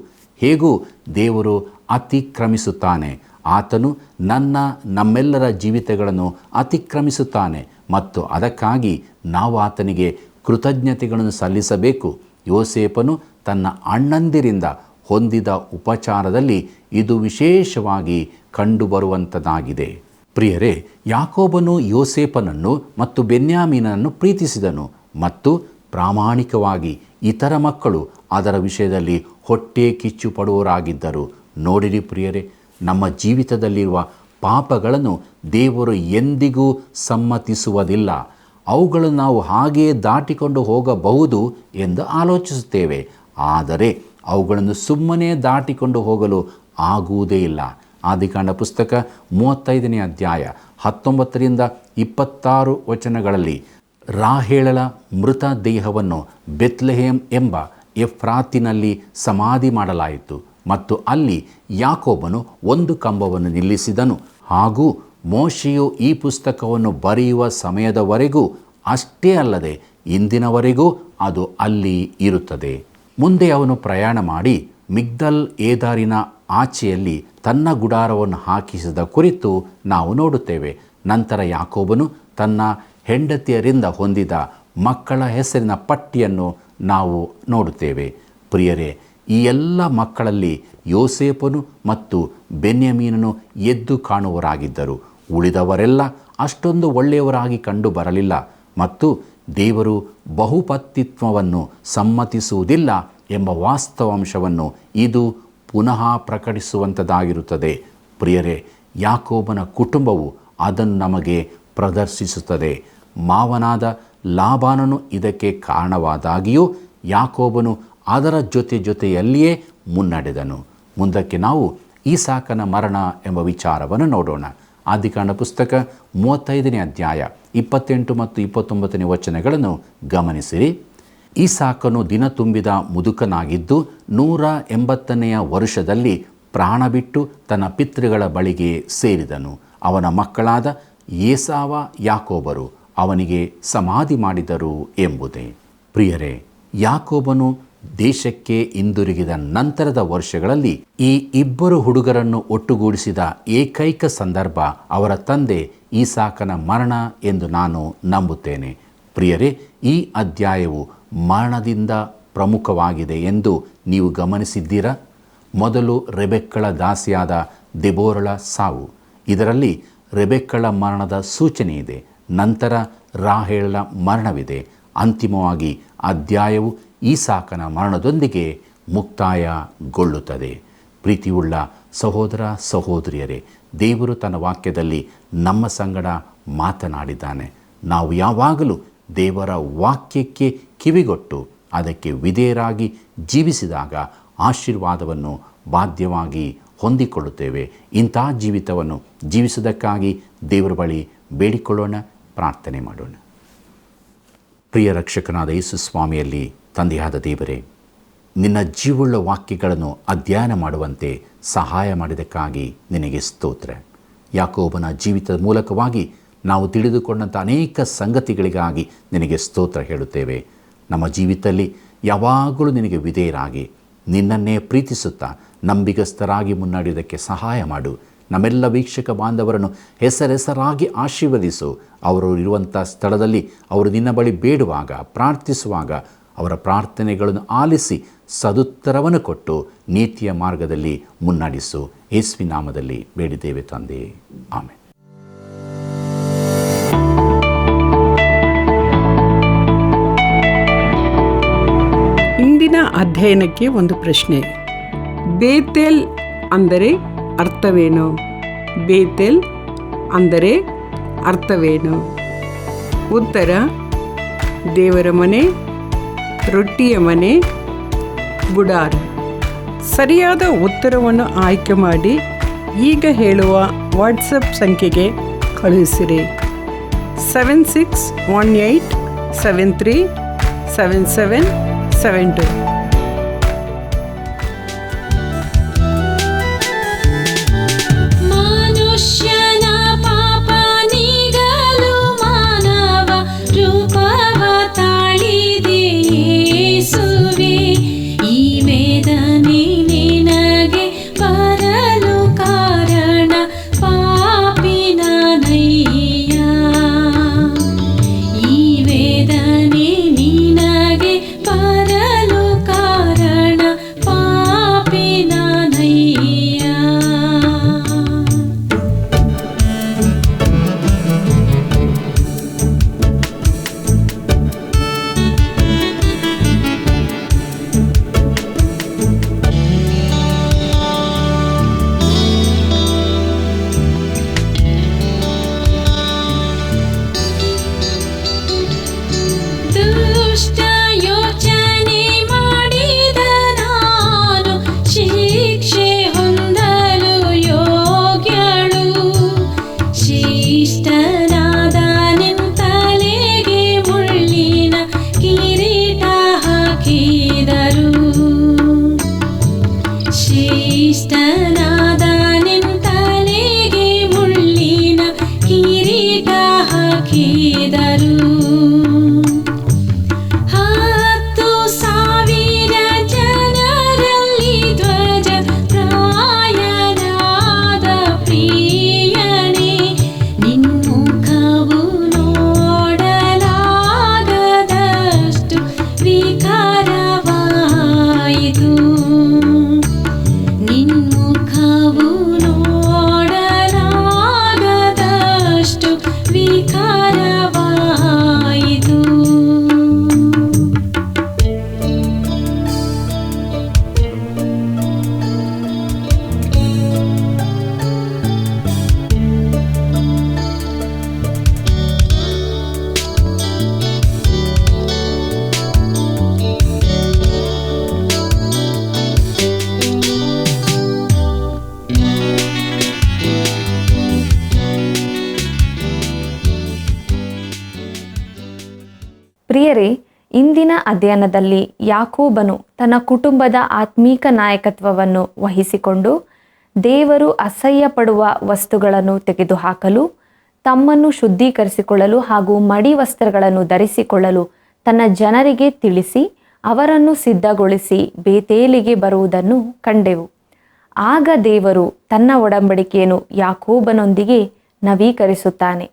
ಹೇಗೂ ದೇವರು ಅತಿಕ್ರಮಿಸುತ್ತಾನೆ. ಆತನು ನಮ್ಮೆಲ್ಲರ ಜೀವಿತಗಳನ್ನು ಅತಿಕ್ರಮಿಸುತ್ತಾನೆ ಮತ್ತು ಅದಕ್ಕಾಗಿ ನಾವು ಆತನಿಗೆ ಕೃತಜ್ಞತೆಗಳನ್ನು ಸಲ್ಲಿಸಬೇಕು. ಯೋಸೇಫನು ತನ್ನ ಅಣ್ಣಂದಿರಿಂದ ಹೊಂದಿದ ಉಪಚಾರದಲ್ಲಿ ಇದು ವಿಶೇಷವಾಗಿ ಕಂಡುಬರುವಂಥದ್ದಾಗಿದೆ. ಪ್ರಿಯರೇ, ಯಾಕೋಬನು ಯೋಸೇಫನನ್ನು ಮತ್ತು ಬೆನ್ಯಾಮೀನನ್ನು ಪ್ರೀತಿಸಿದನು ಮತ್ತು ಪ್ರಾಮಾಣಿಕವಾಗಿ ಇತರ ಮಕ್ಕಳು ಅದರ ವಿಷಯದಲ್ಲಿ ಹೊಟ್ಟೆ ಕಿಚ್ಚು ಪಡುವವರಾಗಿದ್ದರು. ನೋಡಿರಿ ಪ್ರಿಯರೇ, ನಮ್ಮ ಜೀವಿತದಲ್ಲಿರುವ ಪಾಪಗಳನ್ನು ದೇವರು ಎಂದಿಗೂ ಸಮ್ಮತಿಸುವುದಿಲ್ಲ. ಅವುಗಳನ್ನು ನಾವು ಹಾಗೆಯೇ ದಾಟಿಕೊಂಡು ಹೋಗಬಹುದು ಎಂದು ಆಲೋಚಿಸುತ್ತೇವೆ. ಆದರೆ ಅವುಗಳನ್ನು ಸುಮ್ಮನೆ ದಾಟಿಕೊಂಡು ಹೋಗಲು ಆಗುವುದೇ ಇಲ್ಲ. ಆದಿಕಾಂಡ ಪುಸ್ತಕ 35ನೇ ಅಧ್ಯಾಯ 19-26 ವಚನಗಳಲ್ಲಿ ರಾಹೇಲಳ ಮೃತ ದೇಹವನ್ನು ಬೆತ್ಲೆಹೇಮ್ ಎಂಬ ಎಫ್ರಾತಿನಲ್ಲಿ ಸಮಾಧಿ ಮಾಡಲಾಯಿತು ಮತ್ತು ಅಲ್ಲಿ ಯಾಕೋಬನು ಒಂದು ಕಂಬವನ್ನು ನಿಲ್ಲಿಸಿದನು. ಹಾಗೂ ಮೋಶೆಯು ಈ ಪುಸ್ತಕವನ್ನು ಬರೆಯುವ ಸಮಯದವರೆಗೂ, ಅಷ್ಟೇ ಅಲ್ಲದೆ ಇಂದಿನವರೆಗೂ ಅದು ಅಲ್ಲಿ ಇರುತ್ತದೆ. ಮುಂದೆ ಅವನು ಪ್ರಯಾಣ ಮಾಡಿ ಮಿಗ್ದಲ್ ಏದಾರಿನ ಆಚೆಯಲ್ಲಿ ತನ್ನ ಗುಡಾರವನ್ನು ಹಾಕಿಸಿದ ಕುರಿತು ನಾವು ನೋಡುತ್ತೇವೆ. ನಂತರ ಯಾಕೋಬನು ತನ್ನ ಹೆಂಡತಿಯರಿಂದ ಹೊಂದಿದ ಮಕ್ಕಳ ಹೆಸರಿನ ಪಟ್ಟಿಯನ್ನು ನಾವು ನೋಡುತ್ತೇವೆ. ಪ್ರಿಯರೇ, ಈ ಎಲ್ಲ ಮಕ್ಕಳಲ್ಲಿ ಯೋಸೇಫನು ಮತ್ತು ಬೆನ್ಯಾಮೀನನು ಎದ್ದು ಕಾಣುವವರಾಗಿದ್ದರು. ಉಳಿದವರೆಲ್ಲ ಅಷ್ಟೊಂದು ಒಳ್ಳೆಯವರಾಗಿ ಕಂಡು ಬರಲಿಲ್ಲ ಮತ್ತು ದೇವರು ಬಹುಪತಿತ್ವವನ್ನು ಸಮ್ಮತಿಸುವುದಿಲ್ಲ ಎಂಬ ವಾಸ್ತವಾಂಶವನ್ನು ಇದು ಪುನಃ ಪ್ರಕಟಿಸುವಂಥದ್ದಾಗಿರುತ್ತದೆ. ಪ್ರಿಯರೇ, ಯಾಕೋಬನ ಕುಟುಂಬವು ಅದನ್ನು ನಮಗೆ ಪ್ರದರ್ಶಿಸುತ್ತದೆ. ಮಾವನಾದ ಲಾಬಾನನು ಇದಕ್ಕೆ ಕಾರಣವಾದಾಗಿಯೂ ಯಾಕೋಬನು ಅದರ ಜೊತೆಯಲ್ಲಿಯೇ ಮುನ್ನಡೆದನು. ಮುಂದಕ್ಕೆ ನಾವು ಈಸಾಕನ ಮರಣ ಎಂಬ ವಿಚಾರವನ್ನು ನೋಡೋಣ. ಆದಿಕಾಂಡ ಪುಸ್ತಕ 35ನೇ ಅಧ್ಯಾಯ 28 ಮತ್ತು 29ನೇ ವಚನಗಳನ್ನು ಗಮನಿಸಿರಿ. ಈಸಾಕನು ದಿನ ತುಂಬಿದ ಮುದುಕನಾಗಿದ್ದು 180ನೆಯ ವರುಷದಲ್ಲಿ ಪ್ರಾಣ ಬಿಟ್ಟು ತನ್ನ ಪಿತೃಗಳ ಬಳಿಗೆ ಸೇರಿದನು. ಅವನ ಮಕ್ಕಳಾದ ಏಸಾವ, ಯಾಕೋಬರು ಅವನಿಗೆ ಸಮಾಧಿ ಮಾಡಿದರು ಎಂಬುದೇ. ಪ್ರಿಯರೇ, ಯಾಕೋಬನು ದೇಶಕ್ಕೆ ಹಿಂದಿರುಗಿದ ನಂತರದ ವರ್ಷಗಳಲ್ಲಿ ಈ ಇಬ್ಬರು ಹುಡುಗರನ್ನು ಒಟ್ಟುಗೂಡಿಸಿದ ಏಕೈಕ ಸಂದರ್ಭ ಅವರ ತಂದೆ ಈಸಾಕನ ಮರಣ ಎಂದು ನಾನು ನಂಬುತ್ತೇನೆ. ಪ್ರಿಯರೇ, ಈ ಅಧ್ಯಾಯವು ಮರಣದಿಂದ ಪ್ರಮುಖವಾಗಿದೆ ಎಂದು ನೀವು ಗಮನಿಸಿದ್ದೀರಾ? ಮೊದಲು ರೆಬೆಕ್ಕಳ ದಾಸಿಯಾದ ದೆಬೋರಳ ಸಾವು, ಇದರಲ್ಲಿ ರೆಬೆಕ್ಕಳ ಮರಣದ ಸೂಚನೆ ಇದೆ. ನಂತರ ರಾಹೇಲಳ ಮರಣವಿದೆ. ಅಂತಿಮವಾಗಿ ಅಧ್ಯಾಯವು ಈಸಾಕನ ಮರಣದೊಂದಿಗೆ ಮುಕ್ತಾಯಗೊಳ್ಳುತ್ತದೆ. ಪ್ರೀತಿಯುಳ್ಳ ಸಹೋದರ ಸಹೋದರಿಯರೇ, ದೇವರು ತನ್ನ ವಾಕ್ಯದಲ್ಲಿ ನಮ್ಮ ಸಂಗಡ ಮಾತನಾಡಿದ್ದಾನೆ. ನಾವು ಯಾವಾಗಲೂ ದೇವರ ವಾಕ್ಯಕ್ಕೆ ಕಿವಿಗೊಟ್ಟು ಅದಕ್ಕೆ ವಿಧೇಯರಾಗಿ ಜೀವಿಸಿದಾಗ ಆಶೀರ್ವಾದವನ್ನು ಬಾಧ್ಯವಾಗಿ ಹೊಂದಿಕೊಳ್ಳುತ್ತೇವೆ. ಇಂಥ ಜೀವಿತವನ್ನು ಜೀವಿಸುವುದಕ್ಕಾಗಿ ದೇವರ ಬಳಿ ಬೇಡಿಕೊಳ್ಳೋಣ, ಪ್ರಾರ್ಥನೆ ಮಾಡೋಣ. ಪ್ರಿಯ ರಕ್ಷಕನಾದ ಯೇಸು ಸ್ವಾಮಿಯಲ್ಲಿ ತಂದೆಯಾದ ದೇವರೇ, ನಿನ್ನ ಜೀವವುಳ್ಳ ವಾಕ್ಯಗಳನ್ನು ಅಧ್ಯಯನ ಮಾಡುವಂತೆ ಸಹಾಯ ಮಾಡಿದ್ದಕ್ಕಾಗಿ ನಿನಗೆ ಸ್ತೋತ್ರ. ಯಾಕೋಬನ ಜೀವಿತದ ಮೂಲಕವಾಗಿ ನಾವು ತಿಳಿದುಕೊಂಡಂಥ ಅನೇಕ ಸಂಗತಿಗಳಿಗಾಗಿ ನಿನಗೆ ಸ್ತೋತ್ರ ಹೇಳುತ್ತೇವೆ. ನಮ್ಮ ಜೀವಿತದಲ್ಲಿ ಯಾವಾಗಲೂ ನಿನಗೆ ವಿಧೇಯರಾಗಿ ನಿನ್ನನ್ನೇ ಪ್ರೀತಿಸುತ್ತಾ ನಂಬಿಗಸ್ತರಾಗಿ ಮುನ್ನಡೆಯುವುದಕ್ಕೆ ಸಹಾಯ ಮಾಡು. ನಮ್ಮೆಲ್ಲ ವೀಕ್ಷಕ ಬಾಂಧವರನ್ನು ಹೆಸರಾಗಿ ಆಶೀರ್ವದಿಸು. ಅವರು ಇರುವಂಥ ಸ್ಥಳದಲ್ಲಿ ಅವರು ನಿನ್ನ ಬಳಿ ಬೇಡುವಾಗ, ಪ್ರಾರ್ಥಿಸುವಾಗ ಅವರ ಪ್ರಾರ್ಥನೆಗಳನ್ನು ಆಲಿಸಿ ಸದುತ್ತರವನ್ನು ಕೊಟ್ಟು ನೀತಿಯ ಮಾರ್ಗದಲ್ಲಿ ಮುನ್ನಡೆಸು. ಯೇಸುವಿನ ನಾಮದಲ್ಲಿ ಬೇಡಿದ್ದೇವೆ ತಂದೆ, ಆಮೆನ್. ಇಂದಿನ ಅಧ್ಯಯನಕ್ಕೆ ಒಂದು ಪ್ರಶ್ನೆ. ಬೇತೇಲ್ ಅಂದರೆ ಅರ್ಥವೇನು? ಬೇತೇಲ್ ಅಂದರೆ ಅರ್ಥವೇನು? ಉತ್ತರ: ದೇವರ ಮನೆ, ರೊಟ್ಟಿಯ ಮನೆ, ಗುಡಾರ. ಸರಿಯಾದ ಉತ್ತರವನ್ನು ಆಯ್ಕೆ ಮಾಡಿ ಈಗ ಹೇಳುವ ವಾಟ್ಸಪ್ ಸಂಖ್ಯೆಗೆ ಕಳುಹಿಸಿರಿ. 7618737772. ಈ ವೇದನೆ ನಿನಗೆ ಪ್ರಿಯರೇ, ಇಂದಿನ ಅಧ್ಯಯನದಲ್ಲಿ ಯಾಕೋಬನು ತನ್ನ ಕುಟುಂಬದ ಆತ್ಮೀಕ ನಾಯಕತ್ವವನ್ನು ವಹಿಸಿಕೊಂಡು ದೇವರು ಅಸಹ್ಯ ಪಡುವ ವಸ್ತುಗಳನ್ನು ತೆಗೆದುಹಾಕಲು, ತಮ್ಮನ್ನು ಶುದ್ಧೀಕರಿಸಿಕೊಳ್ಳಲು ಹಾಗೂ ಮಡಿ ವಸ್ತ್ರಗಳನ್ನು ಧರಿಸಿಕೊಳ್ಳಲು ತನ್ನ ಜನರಿಗೆ ತಿಳಿಸಿ ಅವರನ್ನು ಸಿದ್ಧಗೊಳಿಸಿ ಬೇತೇಲಿಗೆ ಬರುವುದನ್ನು ಕಂಡೆವು. ಆಗ ದೇವರು ತನ್ನ ಒಡಂಬಡಿಕೆಯನ್ನು ಯಾಕೋಬನೊಂದಿಗೆ ನವೀಕರಿಸುತ್ತಾನೆ.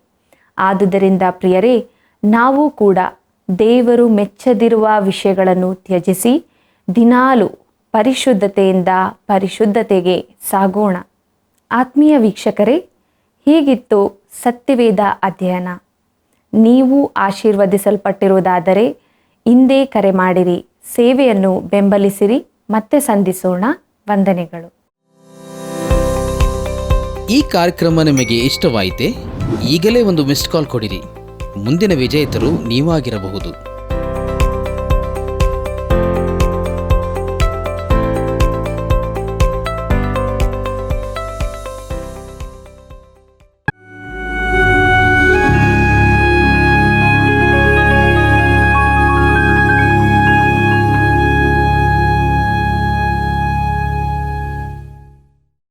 ಆದುದರಿಂದ ಪ್ರಿಯರೇ, ನಾವು ಕೂಡ ದೇವರು ಮೆಚ್ಚದಿರುವ ವಿಷಯಗಳನ್ನು ತ್ಯಜಿಸಿ ದಿನಾಲು ಪರಿಶುದ್ಧತೆಯಿಂದ ಪರಿಶುದ್ಧತೆಗೆ ಸಾಗೋಣ. ಆತ್ಮೀಯ ವೀಕ್ಷಕರೇ, ಹೀಗಿತ್ತು ಸತ್ಯವೇದ ಅಧ್ಯಯನ. ನೀವು ಆಶೀರ್ವದಿಸಲ್ಪಟ್ಟಿರುವುದಾದರೆ ಇಂದೇ ಕರೆ ಮಾಡಿರಿ, ಸೇವೆಯನ್ನು ಬೆಂಬಲಿಸಿರಿ. ಮತ್ತೆ ಸಂಧಿಸೋಣ. ವಂದನೆಗಳು. ಈ ಕಾರ್ಯಕ್ರಮ ನಿಮಗೆ ಇಷ್ಟವಾಯಿತೆ? ಈಗಲೇ ಒಂದು ಮಿಸ್ಡ್ ಕಾಲ್ ಕೊಡಿರಿ. ಮುಂದಿನ ವಿಜೇತರು ನೀವಾಗಿರಬಹುದು.